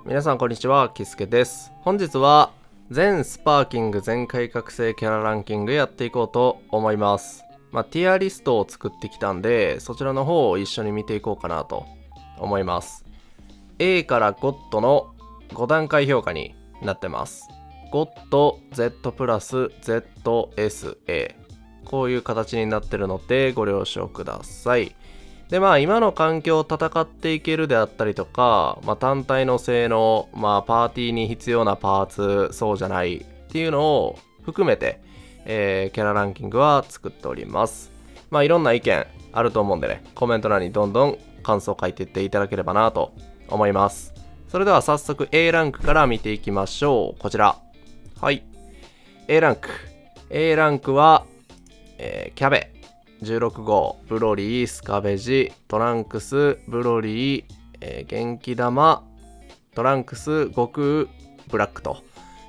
皆さんこんにちは、キスケです。本日は全スパーキング全開覚醒キャラランキングやっていこうと思います。ティアリストを作ってきたんで、そちらの方を一緒に見ていこうかなと思います。A からゴッドの5段階評価になってます。ゴッド Z プラス ZSA、 こういう形になってるのでご了承ください。で今の環境を戦っていけるであったりとか、単体の性能、パーティーに必要なパーツ、そうじゃないっていうのを含めて、キャラランキングは作っております。いろんな意見あると思うんでね、コメント欄にどんどん感想を書いていっていただければなと思います。それでは早速 A ランクから見ていきましょう。こちら。はい。A ランク。A ランクは、キャベ。16号、ブロリー、スカベジ、トランクス、ブロリー、元気玉、トランクス、悟空、ブラックと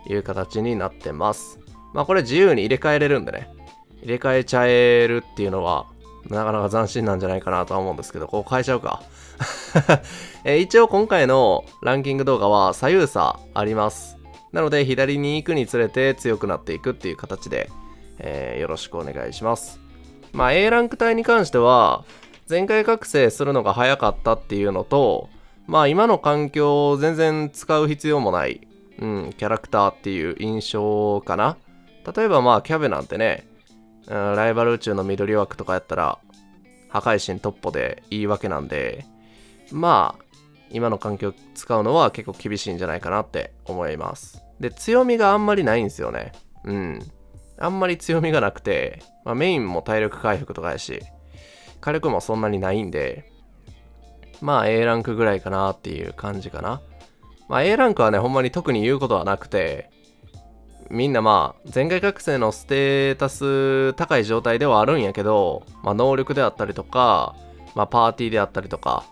いう形になってます。これ自由に入れ替えれるんでね、入れ替えちゃえるっていうのはなかなか斬新なんじゃないかなとは思うんですけど、こう変えちゃうか。一応今回のランキング動画は左右差あります。なので左に行くにつれて強くなっていくっていう形で、よろしくお願いします。A ランク帯に関しては全開覚醒するのが早かったっていうのと、今の環境を全然使う必要もない、キャラクターっていう印象かな。例えばキャベなんてね、ライバル宇宙の緑枠とかやったら破壊神トッポでいいわけなんで、今の環境使うのは結構厳しいんじゃないかなって思います。で、強みがあんまりないんですよね。あんまり強みがなくて、メインも体力回復とかやし、火力もそんなにないんで、A ランクぐらいかなっていう感じかな。A ランクはね、ほんまに特に言うことはなくて、みんな全開覚醒のステータス高い状態ではあるんやけど、能力であったりとか、パーティーであったりとか、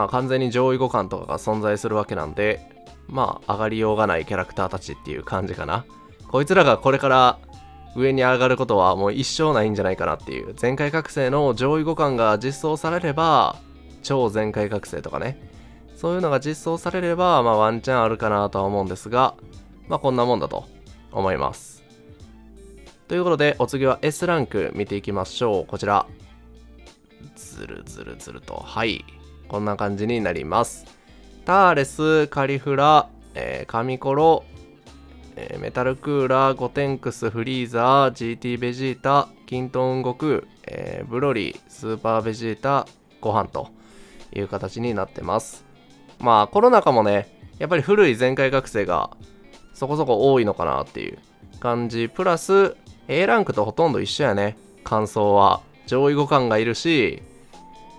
完全に上位互換とかが存在するわけなんで、上がりようがないキャラクターたちっていう感じかな。こいつらがこれから上に上がることはもう一生ないんじゃないかなっていう。全開覚醒の上位互換が実装されれば、超全開覚醒とかね、そういうのが実装されればワンチャンあるかなとは思うんですが、こんなもんだと思います。ということでお次は S ランク見ていきましょう。こちらずるずるずると、こんな感じになります。ターレス、カリフラ、カミコロ、メタルクーラー、ゴテンクス、フリーザー、GT ベジータ、キントーン悟空、ブロリー、スーパーベジータ、ご飯という形になってます。コロナ禍もね、やっぱり古い全開覚醒がそこそこ多いのかなっていう感じ。プラス A ランクとほとんど一緒やね。感想は上位互換がいるし、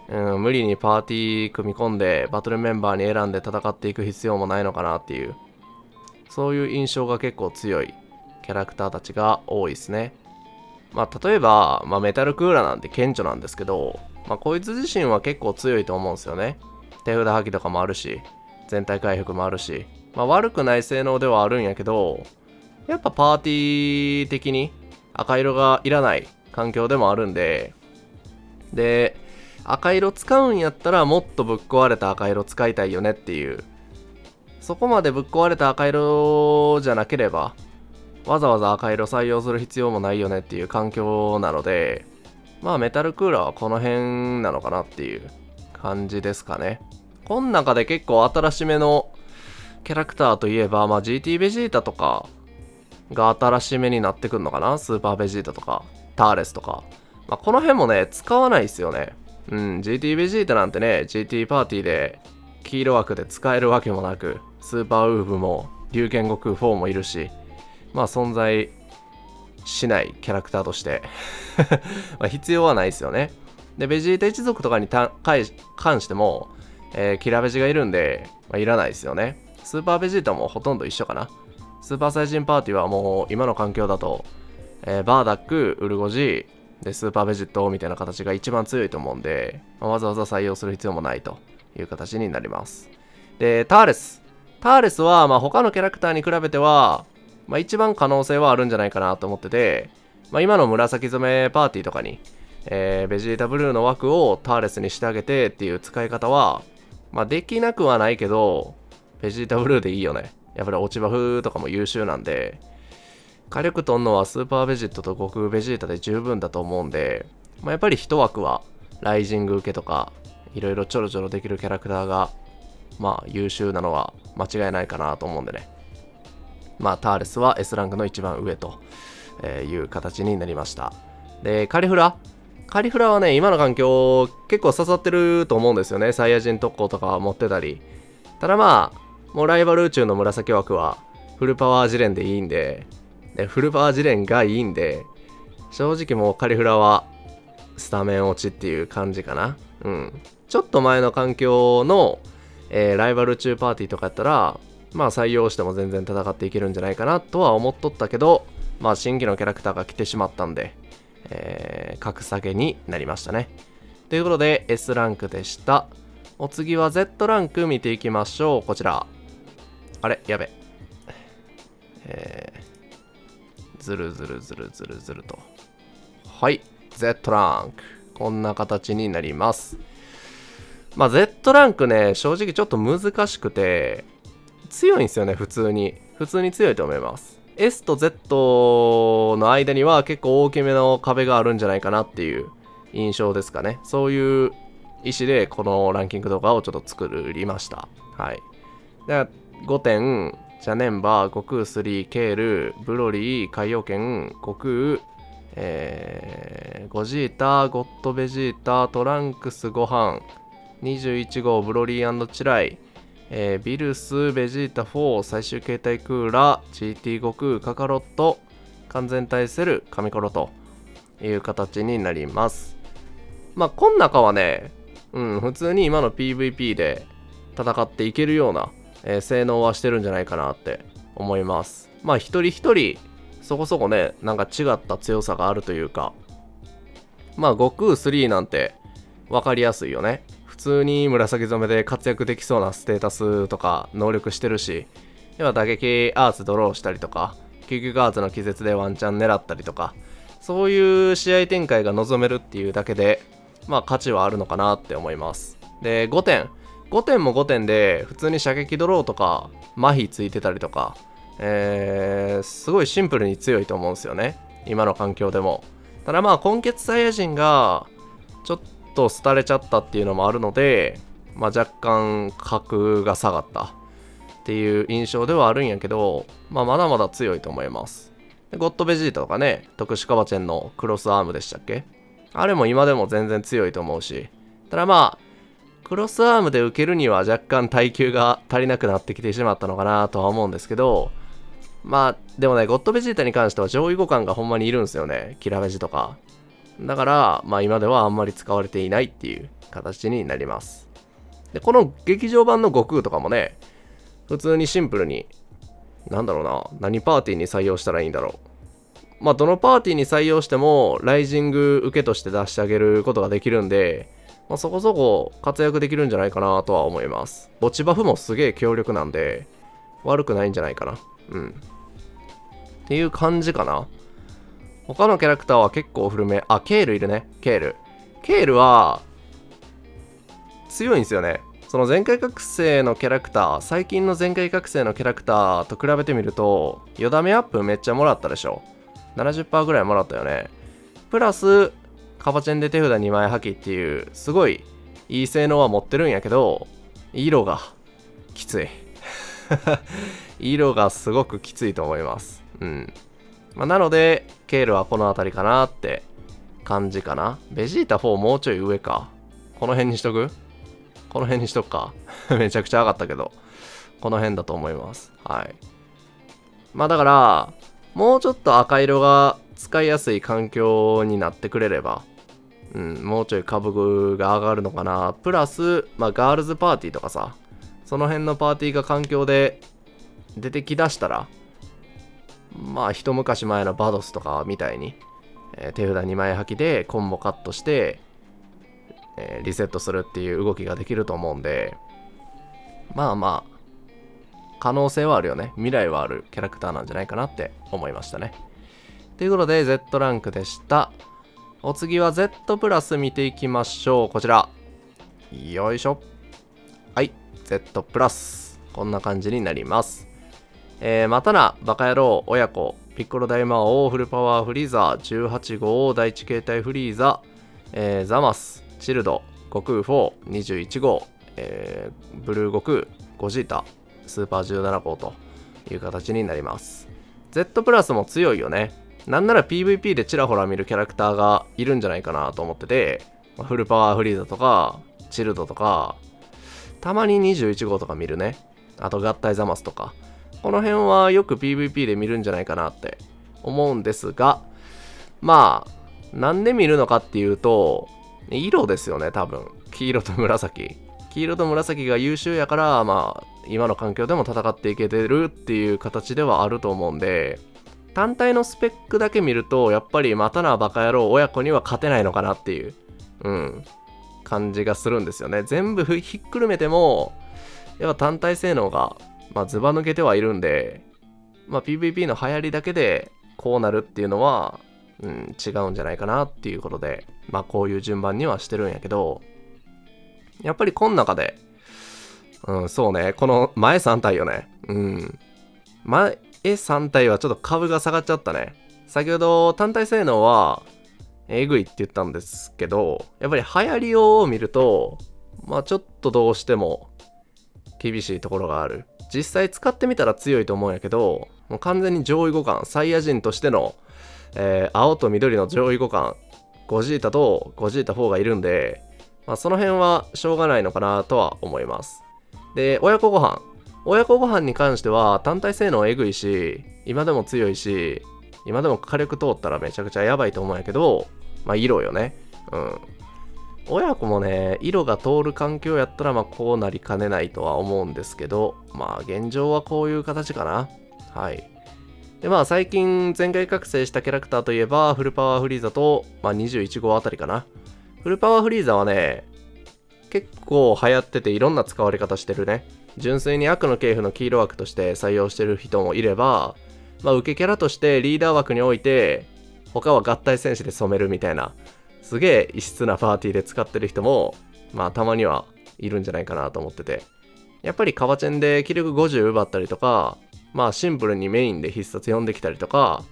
無理にパーティー組み込んでバトルメンバーに選んで戦っていく必要もないのかなっていう、そういう印象が結構強いキャラクターたちが多いですね。例えば、メタルクーラーなんて顕著なんですけど、こいつ自身は結構強いと思うんですよね。手札破棄とかもあるし、全体回復もあるし、悪くない性能ではあるんやけど、やっぱパーティー的に赤色がいらない環境でもあるんで、赤色使うんやったらもっとぶっ壊れた赤色使いたいよねっていう、そこまでぶっ壊れた赤色じゃなければわざわざ赤色採用する必要もないよねっていう環境なので、メタルクーラーはこの辺なのかなっていう感じですかね。この中で結構新しめのキャラクターといえば、GT ベジータとかが新しめになってくるのかな。スーパーベジータとかターレスとか、この辺もね使わないですよね。GT ベジータなんてね、 GT パーティーで黄色枠で使えるわけもなく、スーパーウーブも龍剣悟空4もいるし、存在しないキャラクターとして必要はないですよね。で、ベジータ一族とかに関しても、キラベジがいるんで、いらないですよね。スーパーベジータもほとんど一緒かな。スーパーサイジンパーティーはもう今の環境だと、バーダック、ウルゴジでスーパーベジットみたいな形が一番強いと思うんで、わざわざ採用する必要もないという形になります。で、ターレスは他のキャラクターに比べては、一番可能性はあるんじゃないかなと思ってて、今の紫染めパーティーとかに、ベジータブルーの枠をターレスにしてあげてっていう使い方は、できなくはないけど、ベジータブルーでいいよね。やっぱり落ちバフとかも優秀なんで、火力取んのはスーパーベジットと悟空ベジータで十分だと思うんで、やっぱり一枠はライジング受けとかいろいろちょろちょろできるキャラクターが優秀なのは間違いないかなと思うんでね。ターレスは S ランクの一番上という形になりました。で、カリフラはね、今の環境結構刺さってると思うんですよね。サイヤ人特攻とか持ってたり。ただもうライバル宇宙の紫枠はフルパワージレンでいいんで、フルパワージレンがいいんで、正直もうカリフラはスタメン落ちっていう感じかな。ちょっと前の環境の、ライバル宇宙パーティーとかやったら、採用しても全然戦っていけるんじゃないかなとは思っとったけど、新規のキャラクターが来てしまったんで、格下げになりましたね。ということで S ランクでした。お次は Z ランク見ていきましょう。こちら。あれやべ。ずると。はい。Z ランク。こんな形になります。Z ランクね、正直ちょっと難しくて、強いんですよね、普通に強いと思います。S と Z の間には結構大きめの壁があるんじゃないかなっていう印象ですかね。そういう意思でこのランキング動画をちょっと作りました。はい。で、5点、ジャネンバー、悟空3、ケール、ブロリー、海洋圏、悟空、ゴジータ、ゴッドベジータ、トランクスご飯、21号ブロリー&チライ、ビルス、ベジータ4、最終形態クーラ、GT 悟空、カカロット、完全体セル、カミコロという形になります。こん中はね、普通に今の PVP で戦っていけるような、性能はしてるんじゃないかなって思います。一人一人そこそこね、なんか違った強さがあるというか、悟空3なんて分かりやすいよね。普通に紫染めで活躍できそうなステータスとか能力してるし、打撃アーツドローしたりとか、救急アーツの気絶でワンチャン狙ったりとか、そういう試合展開が望めるっていうだけで、価値はあるのかなって思います。で、5点も5点で、普通に射撃ドローとか、麻痺ついてたりとか、すごいシンプルに強いと思うんですよね。今の環境でも。ただ今月サイヤ人が、ちょっと廃れちゃったっていうのもあるので、若干格が下がったっていう印象ではあるんやけど、まだまだ強いと思います。でゴッドベジータとかね、特殊カバチェンのクロスアームでしたっけ？あれも今でも全然強いと思うし、ただクロスアームで受けるには若干耐久が足りなくなってきてしまったのかなとは思うんですけど、でもね、ゴッドベジータに関しては上位互換がほんまにいるんですよね。キラベジとか。だから、今ではあんまり使われていないっていう形になります。で、この劇場版の悟空とかもね、普通にシンプルに、何パーティーに採用したらいいんだろう。どのパーティーに採用しても、ライジング受けとして出してあげることができるんで、そこそこ活躍できるんじゃないかなとは思います。墓地バフもすげえ強力なんで、悪くないんじゃないかな。っていう感じかな。他のキャラクターは結構古め。ケールいるね。ケールは、強いんですよね。その全開覚醒のキャラクター、最近の全開覚醒のキャラクターと比べてみると、よだめアップめっちゃもらったでしょ。70% ぐらいもらったよね。プラス、カバチェンで手札2枚破棄っていう、すごいいい性能は持ってるんやけど、色がきつい。色がすごくきついと思います。なので、ケールはこの辺りかなって感じかな。ベジータ4もうちょい上か。この辺にしとくか。めちゃくちゃ上がったけど。この辺だと思います。はい。だから、もうちょっと赤色が使いやすい環境になってくれれば、もうちょい株が上がるのかな。プラス、ガールズパーティーとかさ、その辺のパーティーが環境で出てきだしたら、一昔前のバドスとかみたいに、手札2枚破棄でコンボカットして、リセットするっていう動きができると思うんで、可能性はあるよね。未来はあるキャラクターなんじゃないかなって思いましたね。ということで Z ランクでした。お次は Z プラス見ていきましょう。こちら。よいしょ。はい。Z プラス。こんな感じになります。またな、バカ野郎、親子、ピッコロ大魔王、フルパワーフリーザ、18号、第一形態フリーザ、ザマス、チルド、悟空4、21号、ブルー悟空、ゴジータ、スーパー17号という形になります。Z プラスも強いよね。なんなら PVP でちらほら見るキャラクターがいるんじゃないかなと思ってて、フルパワーフリーザとか、チルドとか、たまに21号とか見るね。あと合体ザマスとか。この辺はよく PVP で見るんじゃないかなって思うんですが、まあ、なんで見るのかっていうと、色ですよね、多分。黄色と紫。黄色と紫が優秀やから、まあ、今の環境でも戦っていけてるっていう形ではあると思うんで、単体のスペックだけ見ると、やっぱりまたなバカ野郎親子には勝てないのかなっていう、感じがするんですよね。全部ひっくるめても、やっぱ単体性能が、ずば抜けてはいるんで、PVP の流行りだけでこうなるっていうのは、違うんじゃないかなっていうことで、こういう順番にはしてるんやけど、やっぱりこの中で、そうね、この前3体よね。前3体はちょっと株が下がっちゃったね。先ほど単体性能は、えぐいって言ったんですけど、やっぱり流行りを見ると、ちょっとどうしても厳しいところがある。実際使ってみたら強いと思うんやけど、もう完全に上位互換、サイヤ人としての、青と緑の上位互換、ゴジータとゴジータ4がいるんで、その辺はしょうがないのかなとは思います。で、親子ご飯。親子ご飯に関しては単体性能えぐいし、今でも強いし、今でも火力通ったらめちゃくちゃやばいと思うんやけど、色よね。親子もね、色が通る環境やったらこうなりかねないとは思うんですけど、現状はこういう形かな。はい。で最近全開覚醒したキャラクターといえばフルパワーフリーザと、21号あたりかな。フルパワーフリーザはね、結構流行ってていろんな使われ方してるね。純粋に悪の系譜の黄色枠として採用してる人もいれば、受けキャラとしてリーダー枠において他は合体戦士で染めるみたいな、すげえ異質なパーティーで使ってる人もたまにはいるんじゃないかなと思ってて、やっぱりカバチェンで気力50奪ったりとか、シンプルにメインで必殺呼んできたりとか、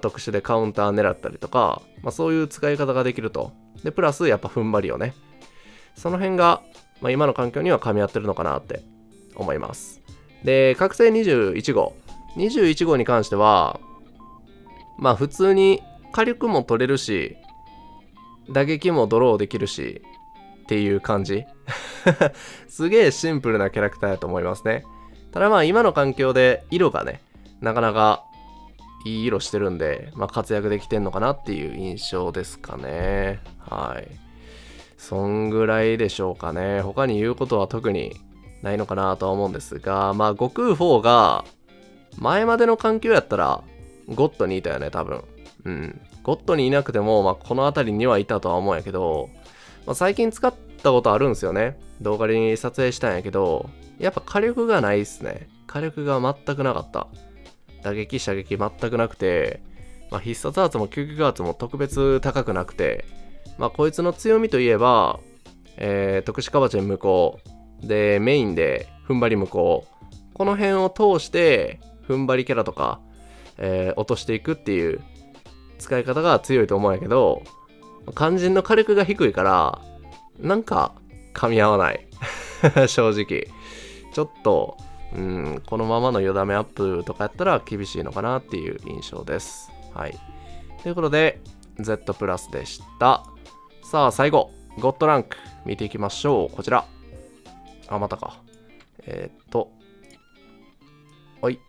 特殊でカウンター狙ったりとか、そういう使い方ができると。でプラスやっぱ踏ん張りをね、その辺が、今の環境には噛み合ってるのかなって思います。で覚醒21号21号に関しては普通に火力も取れるし打撃もドローできるしっていう感じすげえシンプルなキャラクターやと思いますね。ただ今の環境で色がねなかなかいい色してるんで、活躍できてんのかなっていう印象ですかね。はい、そんぐらいでしょうかね。他に言うことは特にないのかなとは思うんですが、悟空4が前までの環境やったらゴッドにいたよね多分。ゴッドにいなくても、この辺りにはいたとは思うんやけど、最近使ったことあるんですよね。動画に撮影したんやけど、やっぱ火力がないっすね。火力が全くなかった。打撃射撃全くなくて、必殺圧も究極圧も特別高くなくて、こいつの強みといえば、特殊カバチェン無効でメインで踏ん張り無効、この辺を通して踏ん張りキャラとか、落としていくっていう使い方が強いと思うんやけど、肝心の火力が低いからなんか噛み合わない正直ちょっとこのままのよだめアップとかやったら厳しいのかなっていう印象です。はい、ということで Z プラスでした。さあ最後ゴッドランク見ていきましょう。こちらまたかはい、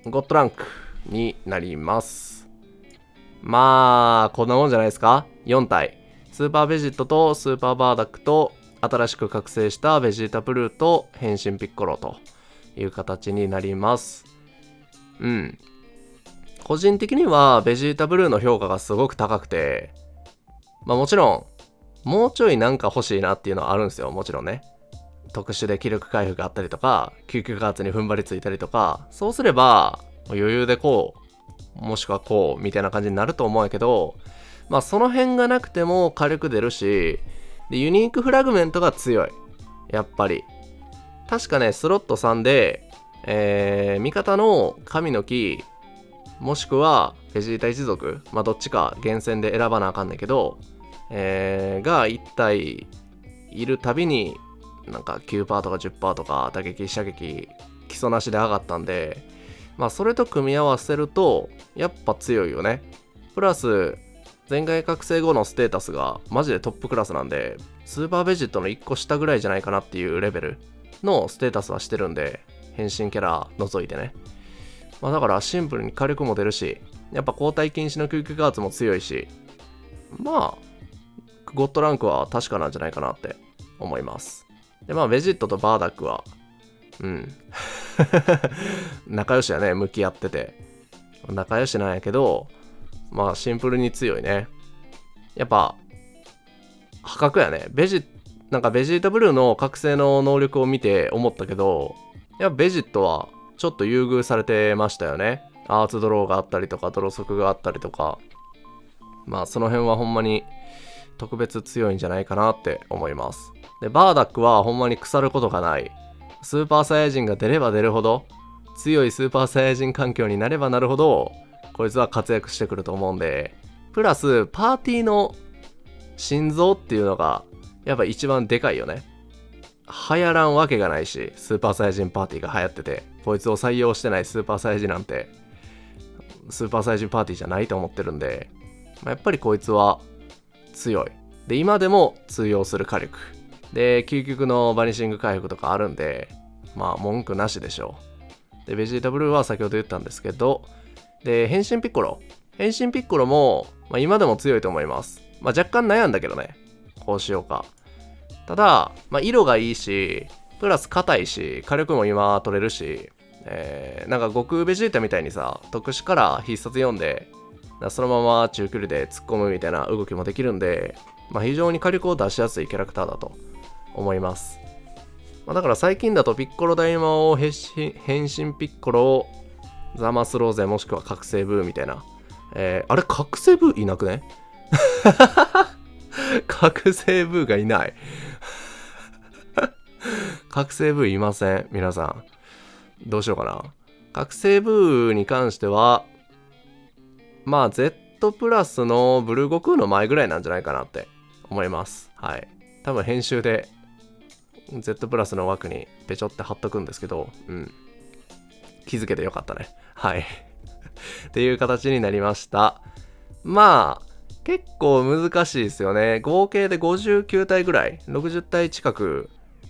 ゴッドランクになります。こんなもんじゃないですか。4体スーパーベジットとスーパーバーダックと新しく覚醒したベジータブルーと変身ピッコロという形になります。個人的にはベジータブルーの評価がすごく高くて、もちろんもうちょいなんか欲しいなっていうのはあるんですよ。もちろんね、特殊で気力回復があったりとか救急加圧に踏ん張りついたりとか、そうすれば余裕でこうもしくはこうみたいな感じになると思うんやけど、その辺がなくても火力出るし、でユニークフラグメントが強い。やっぱり確かね、スロット3で、味方の神の木、もしくはベジータ一族、まあどっちか厳選で選ばなあかんねんけど、が1体いるたびに、なんか 9% とか 10% とか打撃、射撃、基礎なしで上がったんで、まあそれと組み合わせると、やっぱ強いよね。プラス、全外覚醒後のステータスがマジでトップクラスなんで、スーパーベジットの1個下ぐらいじゃないかなっていうレベルのステータスはしてるんで、変身キャラ除いてね。まあだからシンプルに火力も出るし、やっぱ交代禁止の救急加圧も強いし、まあ、ゴッドランクは確かなんじゃないかなって思います。で、まあベジットとバーダックは、仲良しやね、向き合ってて。仲良しなんやけど、まあシンプルに強いね。やっぱ、破格やね。なんかベジータブルーの覚醒の能力を見て思ったけど、やっぱベジットはちょっと優遇されてましたよね。アーツドローがあったりとか、ドロ速があったりとか。まあその辺はほんまに特別強いんじゃないかなって思います。で、バーダックはほんまに腐ることがない。スーパーサイヤ人が出れば出るほど、強いスーパーサイヤ人環境になればなるほど、こいつは活躍してくると思うんで、プラスパーティーの心臓っていうのがやっぱ一番でかいよね。流行らんわけがないし、スーパーサイヤ人パーティーが流行ってて、こいつを採用してないスーパーサイヤ人なんてスーパーサイヤ人パーティーじゃないと思ってるんで、やっぱりこいつは強い。で、今でも通用する火力で、究極のバニシング回復とかあるんで、まあ文句なしでしょう。で、ベジータブルーは先ほど言ったんですけど、で、変身ピッコロも、まあ、今でも強いと思います。まあ、若干悩んだけどね、こうしようか。ただ、まあ、色がいいし、プラス硬いし、火力も今取れるし、なんか悟空ベジータみたいにさ、特殊から必殺読んで、そのまま中距離で突っ込むみたいな動きもできるんで、まあ、非常に火力を出しやすいキャラクターだと思います。まあ、だから最近だとピッコロ大魔王変身ピッコロザマスローゼもしくは覚醒ブーみたいな。あれ覚醒ブーいなくね覚醒ブーがいない覚醒ブーいません。皆さん。どうしようかな。覚醒ブーに関しては、まあ Z プラスのブルー悟空の前ぐらいなんじゃないかなって思います。はい。多分編集で Z プラスの枠にペチョって貼っとくんですけど、気づけてよかったね。はい。っていう形になりました。まあ、結構難しいですよね。合計で59体ぐらい、60体近く、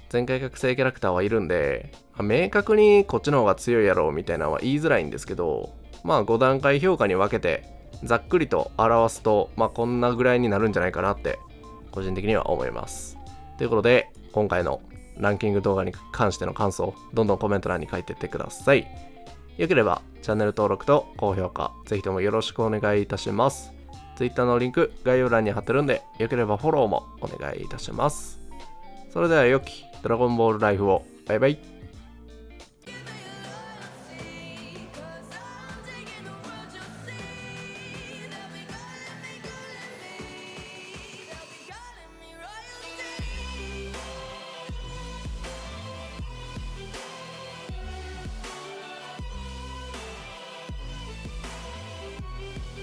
全開覚醒キャラクターはいるんで、明確にこっちの方が強いやろうみたいなのは言いづらいんですけど、まあ5段階評価に分けて、ざっくりと表すと、まあこんなぐらいになるんじゃないかなって、個人的には思います。ということで、今回のランキング動画に関しての感想、どんどんコメント欄に書いてってください。よければチャンネル登録と高評価、ぜひともよろしくお願いいたします。Twitter のリンク概要欄に貼ってるんで、よければフォローもお願いいたします。それでは良きドラゴンボールライフを。バイバイ。